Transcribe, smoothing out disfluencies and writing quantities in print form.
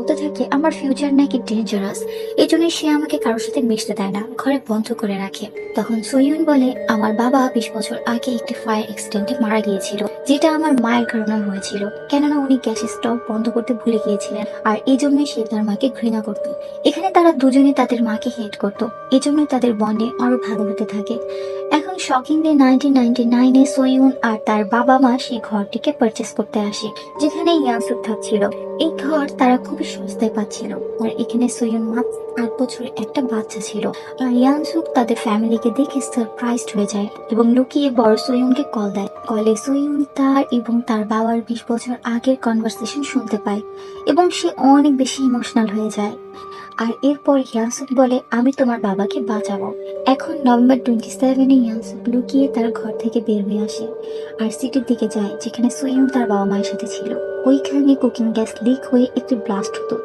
বলতে থাকে আমার ফিউচার নাকি ডেঞ্জারাস, এই জন্য সে আমাকে কারোর সাথে মিশতে দেয় না, ঘরে বন্ধ করে রাখে। তখন সোইউন বলে আমার বাবা 20 বছর আগে একটি ফায়ার অ্যাক্সিডেন্টে মারা গিয়েছিল, যেটা আমার মায়ের কারণে হয়েছিল, কেননা উনি গ্যাসের স্টভ বন্ধ করতে ভুলে গিয়েছিলেন, আর এই জন্যই সে তার মাকে ঘৃণা করত। এখানে তারা দুজনে তাদের মাকে হেট করতো, এই জন্যই তাদের বন্ডে আরো ভালো হতে থাকে। এখন শকিংলি 1999-এ সোইউন আর তার বাবা মা সেই ঘরটিকে পারচেস করতে আসে, যেখানে ইয়াসুক থাকছিল। এই ঘর তারা খুবই সস্তায় পাচ্ছিল, আর এখানে সোইউন মাত্র 8 বছরের একটা বাচ্চা ছিল। আর ইয়ানসুক তাদের ফ্যামিলিকে দেখে সারপ্রাইজড হয়ে যায় এবং লুকিয়ে বড় সোইউনকে কল দেয়। কলে সোইউন তার এবং তার বাবার 20 বছর আগের কনভারসেশন শুনতে পায় এবং সে অনেক বেশি ইমোশনাল হয়ে যায়। আর এরপর ইয়ানসুক বলে আমি তোমার বাবাকে বাঁচাবো। এখন নভেম্বর 27-এ ইয়ানসুক লুকিয়ে তার ঘর থেকে বের হয়ে আসে আর সিটির দিকে যায় যেখানে সুইয়ং তার বাবা মায়ের সাথে ছিল। ওইখানে কুকিং গ্যাস লিক হয়ে একটি ব্লাস্ট হতো,